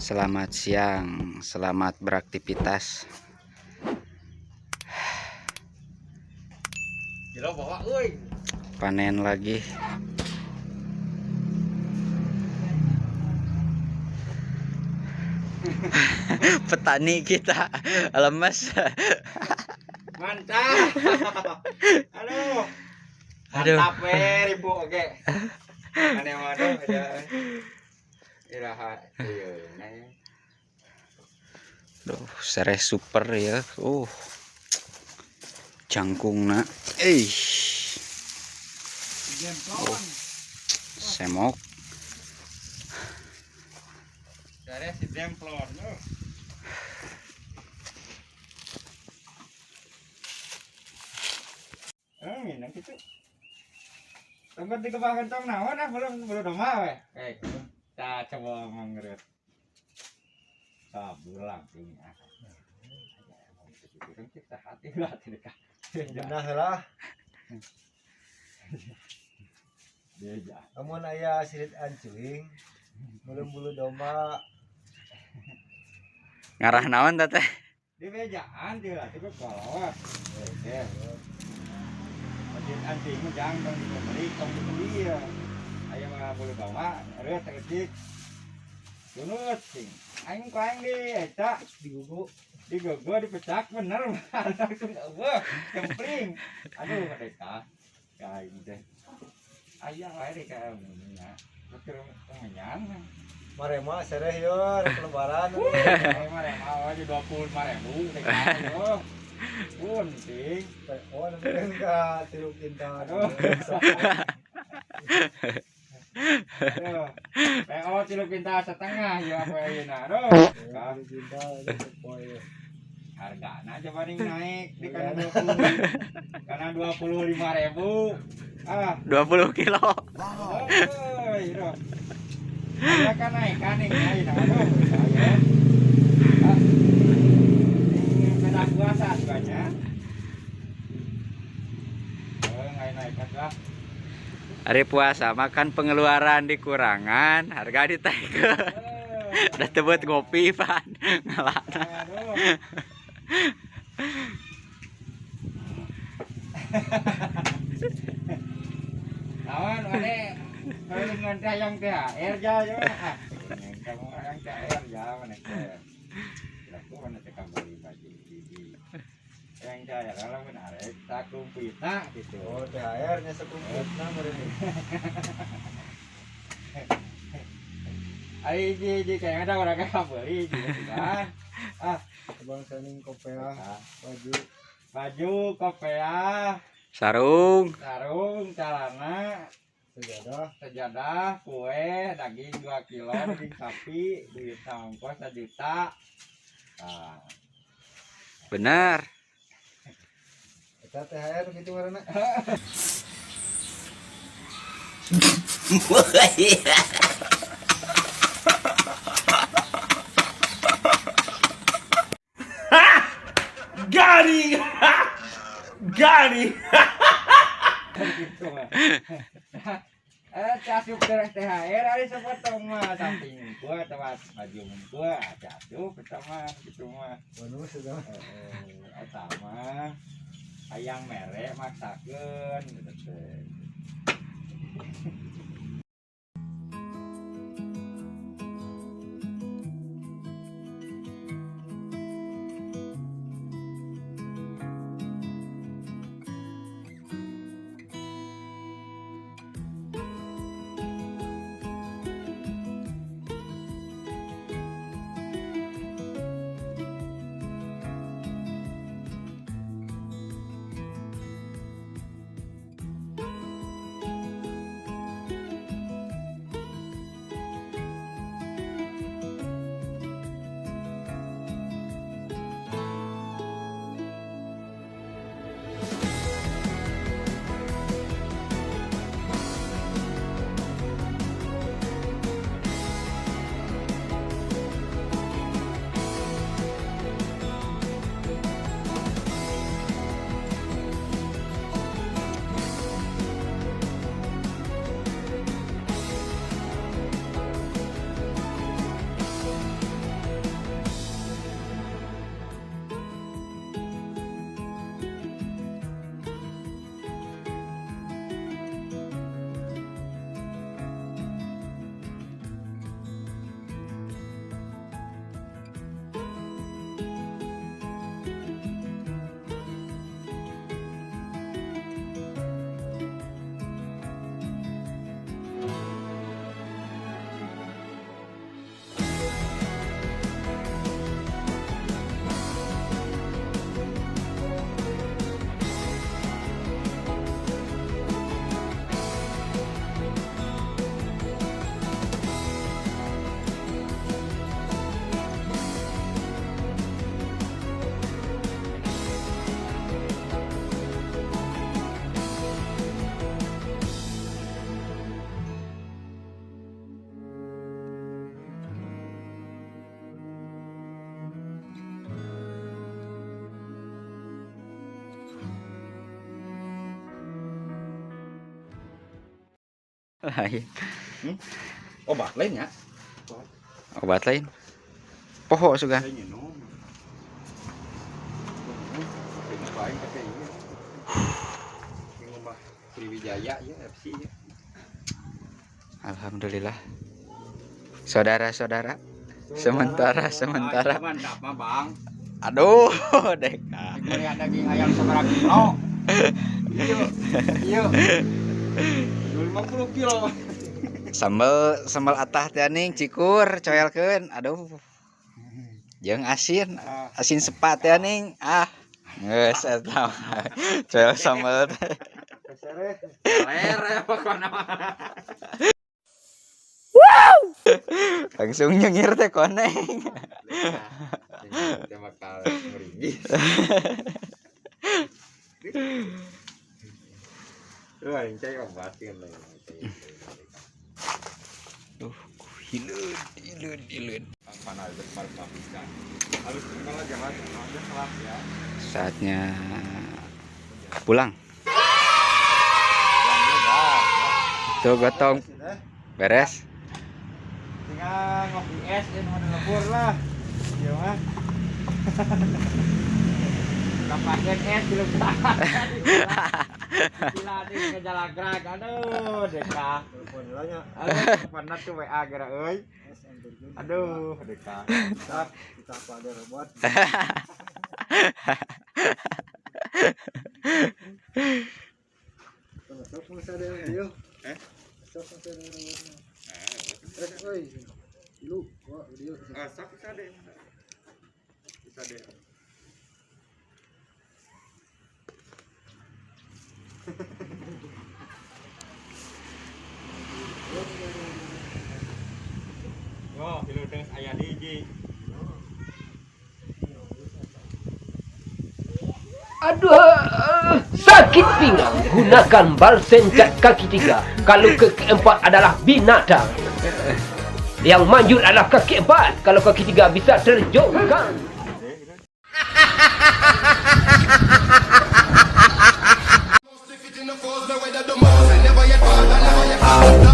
Selamat siang, selamat beraktivitas. Panen lagi. Petani kita lemes. Mantap. Aduh. Mantap Ibu. Oke. Mana aja. Iraha ieu. Duh, sereh super ya. Jangkungna. Semok. Dari si demplon. Minang gitu. Tempat di kebahan tong naon belum domah we. Kita coba mangeret. Bulan ini. Kita hati-hati dekat. Benar lah. Beja. Amun aya sirit ancuing, bulu domba. Ngarah naon teh? Di bejaan dia lah, itu kolot. Oke. Sirit ancuing jangan dibeli, tong dibeli ya. Aya mah bulu domba, reut ketik. Tunut sing. Aing kaeng di eta digugu. Digogo dipecak bener langsung eueuh kempling. Aduh mereka. Kain teh. Aya wae di ka nya. Betul menyan. Marema sereh yo rek lebaran. Marema aja 25.000 teh yo. Punting. Oh nemen ka Tiluk Cinta. Aduh. PO Ciluk Pinta setengah ya apa ayeuna. Aduh. Tiluk Cinta poe. Hargana aja paling naik di kana 20. Karena 25.000. 20 kilo. Aduh. Ya kan naik kan ning ayeuna. Aduh. Beda puasa banyak. Naik lah. Hari puasa makan pengeluaran dikurangan, harga ditaikeun. Udah tebet ngopi pan ngalana. Lawan ade dengan yang THR ja. Kamu yang THR ja mana teh. Laku mana teh beli baju di. Yang THR kalau benar tak kumpitna gitu. Oh THR nya sakumpulna meureun. Ai ji kayak ada orang kayak beli gitu kan. Abang saning kopea baju kopea, Sarung, celana, sejadah, kue, daging 2 kilo, daging sapi, duit ongkos 1 juta. bener. Eta THR gitu ngaranna. Gani. Casup terus THR hari sepotong mah samping gua tempat baju gua casup pertama gitu mah. Bonus eta. Eta mah hayang merek maksakeun gitu teh. Lain. Obat lain ya. Obat lain. Poho sugan. Lain minum. Ini paling pakai ini. Ini mah Sriwijaya ya FC ya. Alhamdulillah. Saudara-saudara, sementara. Mantap mah, Bang. Aduh, Deka. Melihat daging ayam seberapa kilo? Iya. 50 kilo. Sambal atah teh ning cikur coyelkeun. Aduh. Jeung asin sepat teh ning. Geus eta. Coyel sambal teh. Ler pokona. Langsung nyengir teh koneng. Dia bakal meringis. Wah, ini cai obatin lah. Duh, hileun. Panas berpar-parkan. Harus kepala jalan ada kelas ya. Saatnya pulang. Tuh gotong beres. Tinggal ngopi es dan mau ngebur lah. Iya mah. Kapakeun es belum tahan. Gila di ngejalagrag. Aduh, Deka. Telepon lah nya. Aduh, pernah tuh WA geura euy. Aduh, Deka. Kita apa ada robot. Sok masa ada ayo. Sok masa ada robotnya. Oi. Lu kok video. Sok bisa deh. Bisa deh. Oh, hilu dengan ayah DJ. Aduh, sakit pinggang. Gunakan balsem cat kaki 3. Kalau kaki 4 adalah binatang. Yang manjur adalah kaki 4. Kalau kaki 3 bisa terjongkang. Stick it in the force, no way that the most I never yet found, I never yet found.